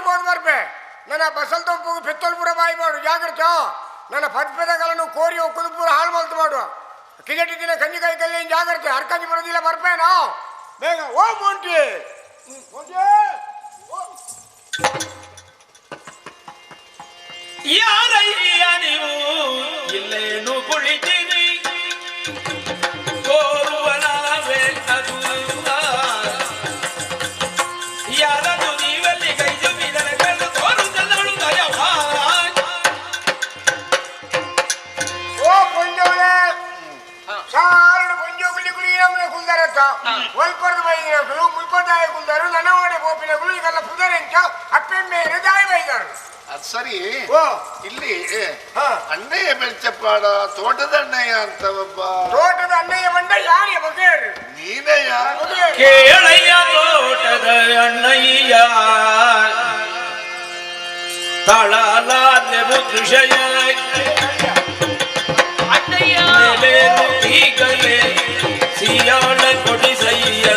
ಬೋದು ಬರ್ಬೆ ನನ್ನ ಬಸಲ್ ತೊಂಪು ಪಿತ್ತಲ್ ಪೂರ ಬಾಯಿ ಮಾಡು ಜಾಗ್ರತೆ ನನ್ನ ಪದ್ಪದಗಳನ್ನು ಕೋರಿ ಒಕ್ಕದು ಪೂರ ಹಾಳು ಮಲ್ತು ಮಾಡುವ ಕಿಜಟಿ ದಿನ ಕಂಜಿಕಾಯಿ ಕಲ್ಲಿ ಜಾಗ್ರತೆ ಹರ್ಕಂಜಿ ಬರೋದಿಲ್ಲ ಬರ್ಬೇನಾ ಬೇಗ ಓ ಮೊಂಟಿ ಯಾರಯ್ಯ ನೀವು ಇಲ್ಲೇನು ಕುಳಿತೀರಿ ಕೋರುವನವೇ ಅದು ಯಾರದು ನೀವಲ್ಲಿ ಕೈಜು ಬಿಡಲ ಕಣ್ಣು ತೋರುತ್ತದಳು ದಯವ ಓ ಕೊಂಜೋಳೆ ಸಾರಡು ಕೊಂಜೋ ಗುಳಿ ಗುಳಿ ನಮ್ಮನೆ ಕುಲ್ದಾರತ್ತ ಒಲ್ಪರ್ದು ಬೈದಿನಗಳು ಮುಲ್ಪದಾಯ ಕುಲ್ದಾರು ನನವಾಡೆ ಗೋಪಿನಗಳು ಈಗೆಲ್ಲ ಪುದರೆಂಚ ಅಪ್ಪೆಮ್ಮೇನೆ ದಾಯ ಬೈದಾರು ಅದ್ ಸರಿ ಇಲ್ಲಿ ಅಣ್ಣಯ್ಯ ಬೆಳ್ಚಪ್ಪಾಡ ತೋಟದ ಅಣ್ಣಯ್ಯ ಅಂತ ಒಬ್ಬ ತೋಟದ ಅಣ್ಣಯ್ಯ ಬಂದ ಯಾರೇ ಬಗೆರು ನೀನಯ್ಯ ಕೇಳಯ್ಯ ತೋಟದ ಅಣ್ಣಯ್ಯ ತಳಲಾದೆ ಬುದ್ಧಿಶಯ ಅಣ್ಣಯ್ಯ ಮೇಲೆ ಈಗಲೇ ಸಿಯಾಳ ಕೊಡಿಸಯ್ಯ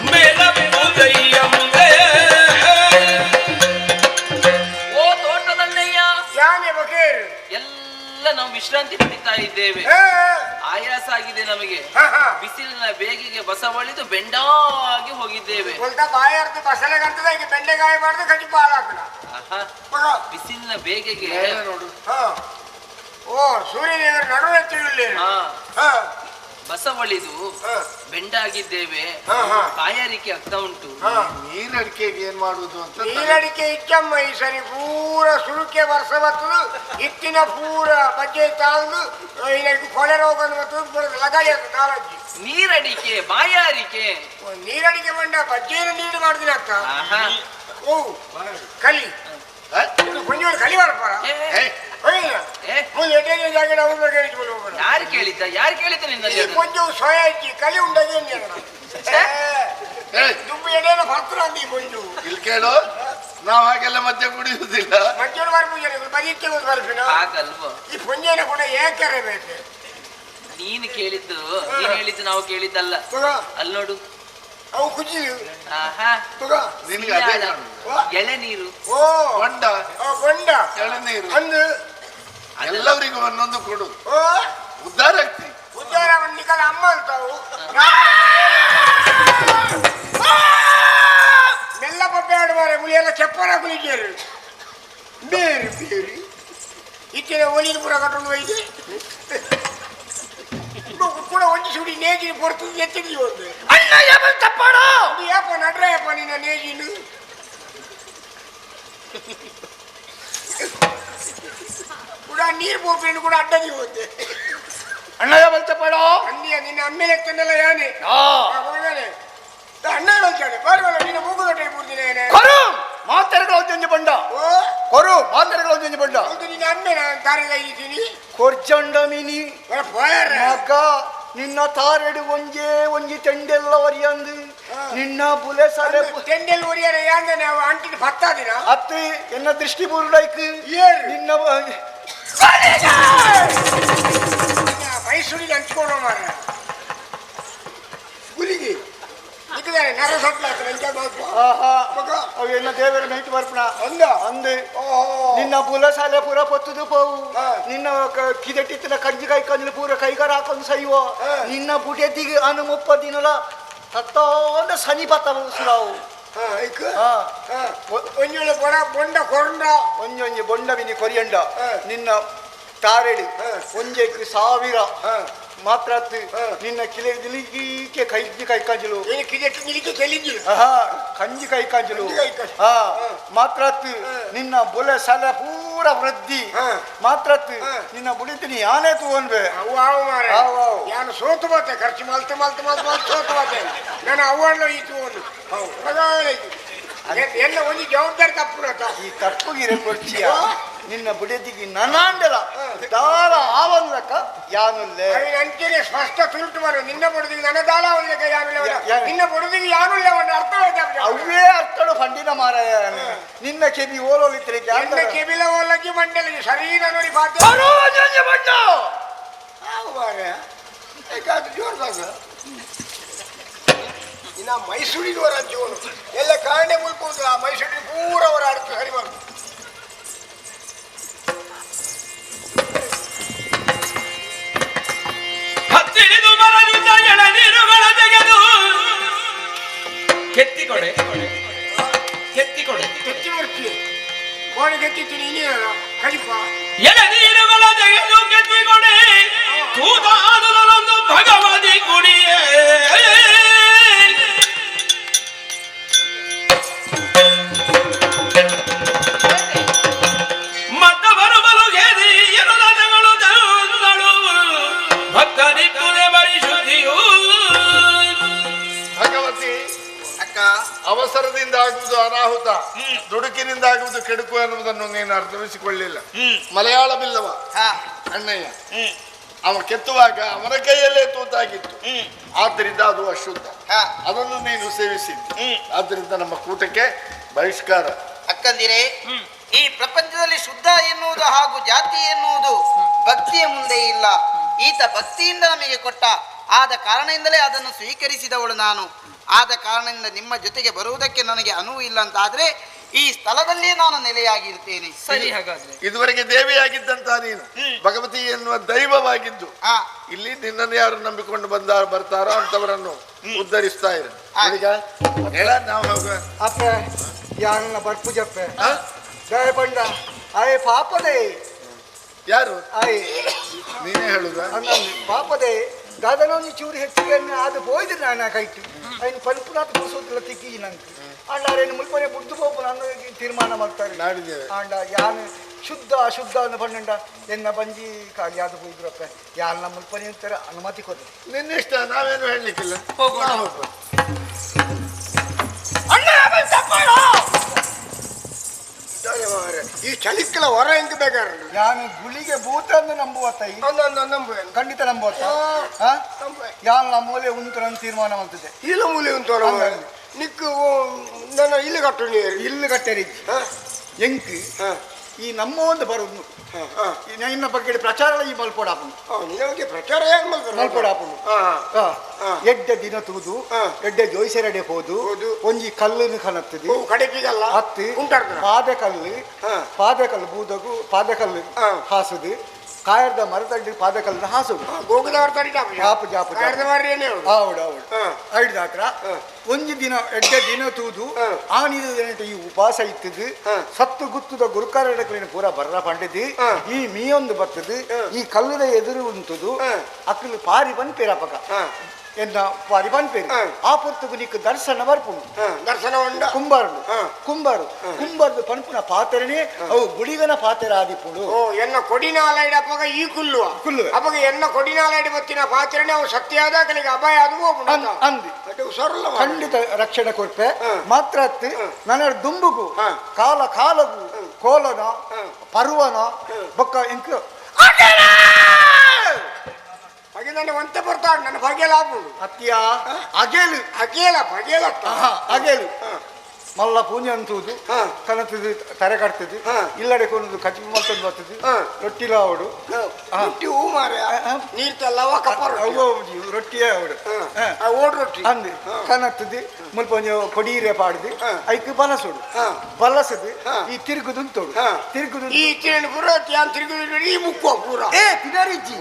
ಮೇಲ ಬುದಯ್ಯ ಮುಂದೆ ಓ ತೋಟದಣ್ಣಯ್ಯ ಯಾನೆ ಬಗೆರು ಎಲ್ಲ ನಾವು ವಿಶ್ರಾಂತಿ ಪಡಿತಾ ಇದ್ದೇವೆ ಆಯಾಸ ಆಗಿದೆ ನಮಗೆ ಬಿಸಿಲಿನ ಬೇಗೆಗೆ ಬಸವಳಿದು ಬೆಂಡಾಗಿ ಹೋಗಿದ್ದೇವೆ ಸ್ವಲ್ಪ ಬಾಯಾರ್ದು ಬಸಲೆಗಂತದ ಈಗ ಬೆಂಡೆಗಾಯಿ ಮಾಡಿದ್ರೆ ಕಟ್ಟಿ ಪಾಲಾಕಣ ಬಿಸಿಲಿನ ಬೇಗೆಗೆ ನೋಡು ಓ ಸೂರ್ಯದೇವರ ನಡುವೆ ತಿಳಿ ಬಸವಳಿದು ಬೆಂಡಾಗಿದ್ದೇವೆ ಬಾಯಾರಿಕೆ ಆಗ್ತಾ ಉಂಟು ನೀರಡಿಕೆಗೆ ಏನ್ ಮಾಡುದು ಅಂತ ನೀರಡಿಕೆ ಇಚ್ಚಮ್ಮ ಈ ಸರಿ ಪೂರ ಸುರುಕೆ ವರ್ಷ ಬರ್ತದು ಇತ್ತಿನ ಪೂರ ಬಜ್ಜೆ ತಾಳ್ದು ಇದಕ್ಕೆ ಕೊಳೆ ರೋಗ ಮತ್ತು ಲಗಾಡಿ ಅಂತ ಕಾಲಜ್ಜಿ ನೀರಡಿಕೆ ಬಾಯಾರಿಕೆ ನೀರಡಿಕೆ ಬಂಡ ಬಜ್ಜೆಯನ್ನು ನೀರು ಮಾಡಿದಿನ ಅಕ್ಕ ಓ ಕಲಿ ಕೊಂಚ ಕಲಿ ಬರ್ಪಾರ ಯಾರು ಕೇಳಿದ್ದ ನಿನ್ನಲ್ಲಿ ಕೊಂಚ ಸೋಯಾ ಇಚ್ಚಿ ಕಲಿ ಉಂಡದೆ ದುಬ್ಬು ಎಡೆಯನ್ನು ಬರ್ತಾರೆ ಅಂದಿ ಕೊಂಚು ಇಲ್ಲಿ ಕೇಳು ನಾವ್ ಹಾಗೆಲ್ಲ ಮದ್ಯ ಕುಡಿಯುವುದಿಲ್ಲ ಮಜ್ಜೋಡು ಬರ್ಪೂಜನೆ ಬದಿಕ್ಕೆ ಒಂದು ಬರ್ಪಿನ ಹಾಗಲ್ವ ಈ ಪುಂಜನ ಕೂಡ ಏಕರೆ ಬೇಕು ನೀನು ಹೇಳಿದ್ದು ನಾವು ಕೇಳಿದ್ದಲ್ಲ ಅಲ್ಲಿ ನೋಡು ಅವು ಕುಜಿಲು ನಿನ್ಗೆ ಅದೇ ಎಳೆನೀರು ಓ ಬೊಂಡ ಬೊಂಡ ಎಳನೀರು ಅಂದು ಎಲ್ಲರಿಗೂ ಒಂದೊಂದು ಕೊಡು ಓ ಉದ್ಧಾರ ಆಗ್ತಿ ಉದ್ಧಾರ ನಿಕಲ ಅಮ್ಮ ಅಂತಾವು ಮೆಲ್ಲ ಪಪ್ಪೆ ಆಡುವಾರೆ ಮುಳಿಯೆಲ್ಲ ಚಪ್ಪರ ಕುಲಿಜೇರು ಬೇರೆ ಬೇರೆ ಇತ್ತಿನ ಒಲಿನ ಪುರ ಕಟ್ಟೊಂದು ಒಯ್ದು ಕೂಡ ಒಂಜಿ ಸುಡಿ ನೇಜಿನ ಪೊರ್ತು ಎತ್ತಿಗೆ ಒಂದು ಅಣ್ಣಯ್ಯ ಬೆಳ್ಚಪ್ಪಾಡ ಯಪ್ಪ ನಡ್ರಯ್ಯಪ್ಪ ನಿನ್ನ ನೇಜಿನು ಕೂಡ ನೀರು ಪೋಪೇನು ಕೂಡ ಅಡ್ಡದಿ ಹೋದೆ ಅಣ್ಣಯ್ಯ ಬೆಳ್ಚಪ್ಪಾಡ ಅಂದಿಯ ನಿನ್ನ ಅಮ್ಮೆಲೆ ಎತ್ತನೆಲ್ಲ ಯಾನೆ ಅಣ್ಣ ಹೇಳ್ತಾನೆ ಬರುವಲ್ಲ ನಿನ್ನ ಮೂಗುದೊಟ್ಟೆ ಕೂರ್ತೀನಿ ಕೊರು ಮಾತೆರಗಳ ಒಂಜಿ ಬಂಡ ಓ ಕೊರು ಮಾತೆರಗಳ ಒಂಜಿ ಬಂಡ ಹೌದು ನಿನ್ನ ಅಮ್ಮೆ ನಾನು ತಾರೆಗ ಇದ್ದೀನಿ ಕೊರ್ಚಂಡ ಮಿನಿ ಮಗ ನಿನ್ನ ತಾರೆಡು ಒಂಜಿ ತೆಂಡೆಲ್ಲ ಒರಿಯಂದು ನಿನ್ನ ಬುಲೆ ಸರೆ ತೆಂಡೆಲ್ ಒರಿಯರ ಯಾಂದ ನಾವು ಅಂಟಿನ ಭತ್ತ ದಿನ ಅತ್ತೆ ಎನ್ನ ದೃಷ್ಟಿ ಬುರುಡೈಕ್ ನಿನ್ನ ಮೈಸೂರಿಗೆ ಹಂಚ್ಕೊಂಡು ಮಾರ ಗುಲಿಗೆ ನಿಕ್ಕಿದ್ದಾರೆ ನರ ಅವು ಎನ್ನ ದೇವರ ನೈಟ್ ಬರ್ಪಣ ಅಂದೆ ನಿನ್ನ ಬುಲಸಾಲೆ ಪೂರ ಪೊತ್ತುದು ಪೋವು ನಿನ್ನ ಕಿದೆಟ್ಟಿತ್ತಿನ ಕಂಜಿಕಾಯಿ ಕಂಜಲು ಪೂರ ಕೈಗಾರ ಹಾಕೊಂಡು ಸೈವ ನಿನ್ನ ಬುಡೆದಿಗೆ ಅನು 30 ದಿನಲ ತತ್ತೋಂದ ಸನಿ ಬತ್ತವು ಸುರಾವು ಒಂಜೊಳ್ಳೆ ಬೊಂಡ ಕೊಂಡ ಒಂಜೊಂಜಿ ಬೊಂಡ ಬಿನಿ ಕೊರಿಯಂಡ ನಿನ್ನ ತಾರೆಡು ಒಂಜೆಕ್ 1000 ಮಾತ್ರ ನಿನ್ನ ಕಿಲೆ ದಿಲಿಗೆ ಕೈಜಿ ಕೈ ಕಂಜಲು ಕಂಜಿ ಕೈ ಕಂಜಲು ಮಾತ್ರ ನಿನ್ನ ಬುಲೆ ಸಲ ಪೂರ ವೃದ್ಧಿ ಮಾತ್ರ ನಿನ್ನ ಬುಡಿತೀನಿ ಯಾನೇ ತಗೊಂಡ್ವೆ ಯಾನು ಸೋತು ಬತ್ತೆ ಖರ್ಚು ಮಲ್ತು ಸೋತು ಬತ್ತೆ ನಾನು ಅವನ್ನ ಈ ತಗೊಂಡು ಎಲ್ಲ ಒಂದು ಜವಾಬ್ದಾರಿ ತಪ್ಪು ಈ ತಪ್ಪುಗಿರೆ ಕೊಡ್ಚಿಯ ನಿನ್ನ ಬುಡೆದಿಗೆ ನನಾಂಡಲ ದಾಳ ಆವಲ್ಲಕ ಯಾನುಲ್ಲೆ ಅಂಚೆನೆ ಸ್ಪಷ್ಟ ತುರುಟು ಮಾಡು ನಿನ್ನ ಬುಡದಿಗೆ ನನ್ನ ದಾಳ ಆವಲ್ಲಕ ಯಾನುಲ್ಲೆ ನಿನ್ನ ಬುಡದಿಗೆ ಯಾನುಲ್ಲೆ ಒಂದು ಅರ್ಥ ಅವೇ ಅರ್ಥಳು ಫಂಡಿನ ಮಾರಾಯ ನಿನ್ನ ಕೆಬಿ ಓಲೋಲಿತ್ರೆ ನಿನ್ನ ಕೆಬಿಲ ಓಲಗಿ ಮಂಡಲಿಗೆ ಶರೀರ ನೋಡಿ ಬಾತೆ ಬಣ್ಣ ಮಾರಾಯ ಏಕಾದು ಜೋರ್ದಾಗ ಇನ್ನ ಮೈಸೂರಿಗೆ ಹೊರ ಜೀವನ ಎಲ್ಲ ಕಾರಣೆ ಮುಲ್ಕೋದು ಆ ಮೈಸೂರಿಗೆ ಓಣಿ ಗೆತ್ತಿದ್ದೀನಿ ನೀನು ಕಡಿಪ ಎಳನೀರುಗಳ ತೆಗೆದು ಗೆದ್ದಿಗೊಡೆ ತೂತಾದುದರೊಂದು ಭಗವತಿ ಗುಡಿಯೇ ಮತ್ತ ಬರುಬಲು ಗೆದಿ ಎರುದಗಳು ತರುಗಳು ಭಕ್ತರಿಕ್ಕುದೆ ಪರಿಶುದ್ಧಿಯು ಭಗವತಿ ಅಕ್ಕ ಅವಸರದಿಂದ ಆಗುವುದು ಅನಾಹುತ, ದುಡುಕಿನಿಂದ ಆಗುವುದು ಕೆಡುಕು ಎನ್ನುವುದನ್ನು ನೀನು ಅರ್ಥವಿಸಿಕೊಳ್ಳಿಲ್ಲ. ಮಲಯಾಳವಿಲ್ಲವ ಅಣ್ಣಯ್ಯ ಅವ ಕೆತ್ತುವಾಗ ಅವನ ಕೈಯಲ್ಲೇ ತೂತಾಗಿತ್ತು, ಆದ್ದರಿಂದ ಅದು ಅಶುದ್ಧ. ಅದನ್ನು ನೀನು ಸೇವಿಸಿದ್ದು, ಆದ್ದರಿಂದ ನಮ್ಮ ಕೂಟಕ್ಕೆ ಬಹಿಷ್ಕಾರ. ಅಕ್ಕಂದಿರೇ, ಈ ಪ್ರಪಂಚದಲ್ಲಿ ಶುದ್ಧ ಎನ್ನುವುದು ಹಾಗೂ ಜಾತಿ ಎನ್ನುವುದು ಭಕ್ತಿಯ ಮುಂದೆ ಇಲ್ಲ. ಈತ ಭಕ್ತಿಯಿಂದ ನಮಗೆ ಕೊಟ್ಟ, ಆದ ಕಾರಣದಿಂದಲೇ ಅದನ್ನು ಸ್ವೀಕರಿಸಿದವಳು ನಾನು. ಆದ ಕಾರಣದಿಂದ ನಿಮ್ಮ ಜೊತೆಗೆ ಬರುವುದಕ್ಕೆ ನನಗೆ ಅನುವು ಇಲ್ಲ ಅಂತಾದ್ರೆ ಈ ಸ್ಥಳದಲ್ಲಿಯೇ ನಾನು ನೆಲೆಯಾಗಿರ್ತೇನೆ. ಸರಿ. ಹಾಗಾದ್ರೆ ಇದುವರೆಗೆ ದೇವಿಯಾಗಿದ್ದಂತ ನೀನು ಭಗವತಿ ಎನ್ನುವ ದೈವವಾಗಿದ್ದು ಇಲ್ಲಿ ನಿನ್ನನ್ನು ಯಾರು ನಂಬಿಕೊಂಡು ಬರ್ತಾರೋ ಅಂತವರನ್ನು ಉದ್ಧರಿಸ್ತಾ ಇರು. ಹೇಳ ನಾವು ಹೋಗ ಅಪ್ಪ ಯಾರನ್ನ ಬರ್ಪು ಜಪ್ಪೆ ಜಯ ಪಂಡ ಆಯ್ ಪಾಪದೇ ಯಾರು ಆಯ್ ನೀನೇ ಹೇಳುದ ಪಾಪದೇ ದಾದನೊಂದು ಚೂರು ಹೆಚ್ಚಿಗೆ ಅದು ಹೋಯ್ದು ನಾನು ಕೈಟು ఆయన పలుపునాథ కూర్చోతుల తిక్కి నాకు అండ్ రెండు ముల్పనే బుద్ధు పోపు నన్ను తీర్మానం ಮಾಡ್ತಾರೆ ಅಂಡ ಯಾನ್ ಶುದ್ಧ ಅಶುದ್ಧ ಅನ್ನು ಪಂಡ ಎನ್ನ ಬಂಜಿ ಯಾವ್ದು ಹೋಯ್ದ್ರಪ್ಪ ಯಾನ್ ನಮ್ಮ ಮುಲ್ಪನೆ ಅಂತಾರೆ ಅನುಮತಿ ಕೊಡು ನಿನ್ನ ಇಷ್ಟ, ನಾವೇನು ಹೇಳಲಿಕ್ಕಿಲ್ಲ. ಈ ಚಳಿಕ್ಕಲ ಹೊರ ಹೆಂಗ್ ಬೇಕಾರೆ ಯಾನು ಗುಳಿಗೆ ಭೂತ ಅಂದು ನಂಬುವತ್ತ ಖಂಡಿತ ನಂಬುವತ್ತ ಯಾನ್ ನಮ್ಮೂಲೆ ಉಂಟು ನನ್ನ ತೀರ್ಮಾನ ಮಾಡ್ತಿದ್ದೆ ಇಲ್ಲ ಮೂಲೆ ಉಂಟು ನಿಕ್ಕು ನನ್ನ ಇಲ್ಲಿ ಕಟ್ಟು ಇಲ್ಲಿ ಕಟ್ಟೇರಿ ಎಂಕ್ ಈ ನಮ್ಮ ಒಂದು ಬರೋದು ನಿನ್ನ ಬಗ್ಗೆ ಪ್ರಚಾರ ಈ ಮಲ್ಪೋಡಾಪನು ನಿನ್ನ ಬಗ್ಗೆ ಪ್ರಚಾರ ಹೇಗೆ ಮಲ್ಪೋಡಾಪನು ಎಡ್ಡೆ ದಿನ ತೂದು ಎಡ್ಡೆ ಜೋಯಿಸರಡೆ ಹೋದು ಒಂಜಿ ಕಲ್ಲನ್ನು ಕನತ್ತದೆ ಕಡೆಪಿಗಲ್ಲ ಹತ್ತಿ ಪಾದಕಲ್ಲು ಬೂದಗು ಪಾದಕಲ್ಲು ಹಾಸುದು ಕಾಯರ್ದ ಮರತಡ್ಡಿ ಪಾದಕಲ್ಲನ್ನ ಹಾಸುದು ಗೋಗದವ್ರ ಜಾಪು ಜಾಪು ಹೌದು ಐದಾಕ್ರ ಒಂಜಿ ದಿನ ಎಡ್ಡೆ ದಿನ ತೂದು ಆ ನೀರು ಈ ಉಪವಾಸ ಇತ್ತದು ಸತ್ತು ಗುತ್ತದ ಗುರುಕಾರಡಕ್ಲಿನ ಪೂರ ಬರ್ರ ಪಂಡಿದ್ದು ಈ ಮೀಯೊಂದು ಬರ್ತದು ಈ ಕಲ್ಲುದ ಎದುರು ಉಂಟುದು ಅಕ್ಕಲು ಪಾರಿ ಬಂದ್ ಪೇರಪಕ ಎನ್ನ ಪಾರಿ ಬಂದ್ ಪೇರು ಆ ಪುರ್ತಕು ನಿಕ್ಕು ದರ್ಶನ ಬರ್ಪುನು ದರ್ಶನ ಉಂಡ ಕುಂಬಾರ್ದು ಪನ್ಪುನ ಪಾತ್ರೆನೇ ಅವು ಗುಳಿಗನ ಪಾತ್ರೆ ಆದಿಪುಡು ಎನ್ನ ಕೊಡಿನಾಲೈಡ್ ಅಪ್ಪಗ ಈ ಕುಲ್ಲು ಅಪ್ಪಗ ಎನ್ನ ಕೊಡಿನಾಲೈಡ್ ಬತ್ತಿನ ಪಾತ್ರೆನೇ ಅವು ಸತ್ಯಾದ ಕಲಿಗೆ ಅಭಯ ಅದು ಅಂದಿ ಖಂಡಿತ ರಕ್ಷಣೆ ಕೊಡ್ಪೆ ಮಾತ್ರ ನನ್ನ ದುಂಬುಗು ಕಾಲಗು ಕೋಲನ ಪರ್ವನ ಬೊಕ್ಕ ಎಂಕ್ ಹಾಗೆ ನನ್ನ ಒಂತ ಬರ್ತಾడు ನನ್ನ ಬಗೆಲ ಆಗ್ಬೋದು ಅತ್ಯ ಅಗೇಲು ಅಗೇಲು ಮಲ್ಲ ಪೂಜೆ ಅಂತುದು ಕನತದು ತರೆ ಕಟ್ತದೆ ಇಲ್ಲಡೆ ಕೊಂಡು ಕಚ್ಚಿ ಮಲ್ತದ್ದು ಬರ್ತದೆ ರೊಟ್ಟಿಲ ಅವಡು ರೊಟ್ಟಿಯ ಅವಡು ಓಡ್ ರೊಟ್ಟಿ ಅಂದು ಕನತ್ತದು ಮುಲ್ಪ ಕೊಡೀರೆ ಪಾಡ್ದು ಐಕ್ ಬಲಸದು ಈ ತಿರುಗುದು ತಿರುಗುದು ಈ ತಿರುಗುದು ಈ ಮುಕ್ಕುವ ಪೂರ ತಿನ್ನರಿಜ್ಜಿ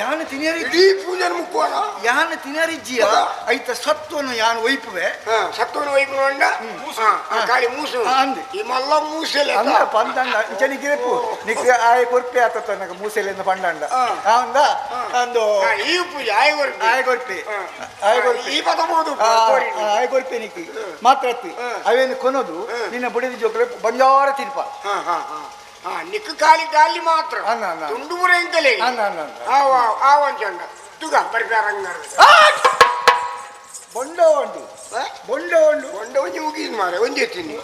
ಯಾನು ತಿನ್ನರಿಜ್ಜಿ ಪೂಜೆ ಮುಕ್ಕುವ ಯಾನು ತಿನ್ನರಿಜ್ಜಿಯ ಐತ ಸತ್ವನು ಯಾನು ಒಯ್ಪುವೆ ಸತ್ವನು ಒಯ್ಪುವ ಕಾಳಿ ಮೂಸು ಈ ಮಲ್ಲ ಮೂಸೆಲೆ ಪಂದಂಡ ಜನಿಗಿರೆಪು ನಿಕ್ಕೆ ಆಯ ಕೊರ್ಪೆ ಆತ ನನಗೆ ಮೂಸೆಲೆಂದ ಪಂಡಂಡ ಅವಂದ ಒಂದು ಈ ಪೂಜೆ ಆಯಗೊರ್ಪೆ ಈ ಪದಬಹುದು ಆಯಗೊರ್ಪೆ ನಿಕ್ಕಿ ಮಾತ್ರ ಅವೇನು ಕೊನೋದು ನಿನ್ನ ಬುಡಿದ ಜೋಕಲೆ ಬಂಜಾರ ತಿನ್ಪ ನಿಕ್ಕು ಕಾಲಿ ಗಾಲಿ ಮಾತ್ರ ತುಂಡು ಮುರೆ ಎಂಕಲೆ ಆವಂಚಂಡ ತುಗ ಬರ್ಬಾರಂಗ ಬೊಂಡ ಒಂಜಿ ಮುಗಿದ್ ಮಾರೆ ಒಂಜಿ ಎತ್ತೀನಿ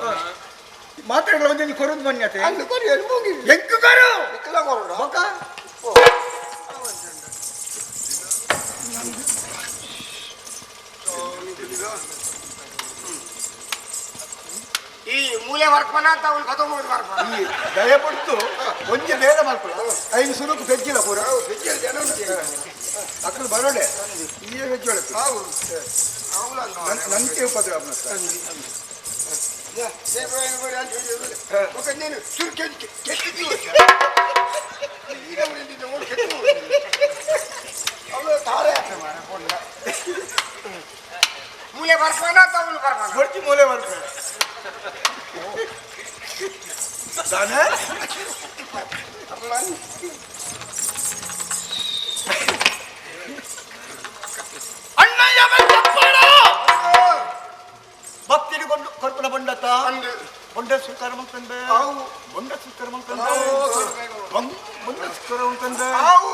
ಮಾತ್ರ ಒಂಜಿ ಕೊರೋದು ಬನ್ಯತೆ ಅಂದು ಕೊರಿಯರು ಮುಗಿ ಎಂಕು ಕರು ಇಕ್ಕಲ ಕೊರೋಡ ಬಕ ಈ ಮೂಲೆ ವರ್ಪನ ಅಂತ ಅವ್ನು ಕಥೋಬೋದು ವರ್ಪನ ಈ ದಯಪಟ್ಟು ಒಂಜಿ ಬೇಗ ಮಾಡ್ಕೊಳ್ಳ ಐದು ಸುರುಕು ಬೆಜ್ಜಿಲ್ಲ ಪೂರ ಬೆಜ್ಜಿಲ್ಲ ಜನ ಅಕ್ಕಲು ಬರೋಡೆ ಈ ಬೆಜ್ಜೊಳಗೆ ನಂಗೆ ಉಪದ್ರ ನೀನು ಸುರುಕೆ ಕೆಟ್ಟಿದ್ದೀವಿ ಅವಳು ತಾರೆ ಮೂಲೆ ಬರ್ಪನ ಅಂತ ಅವಳು ಬರ್ಪನ ಬರ್ತಿ ಮೂಲೆ ಮಾಡ್ಕೊಳ್ಳ ತಾನೇ ಅಣ್ಣಯ್ಯ ಭಕ್ತಿಗೆ ಕೊರ್ಪನ ಬಂಡತ್ತ ಅಂದು ಬೊಂಡ ಸ್ವೀಕಾರ ಮಾಡ್ತಂದೆ ಅವು ಬೊಂಡ ಸ್ವೀಕಾರ ಮಾಡ್ತಂದೆ ಬೊಂಡ ಸ್ವೀಕಾರ ಮಾಡ್ತಂದೆ ಅವು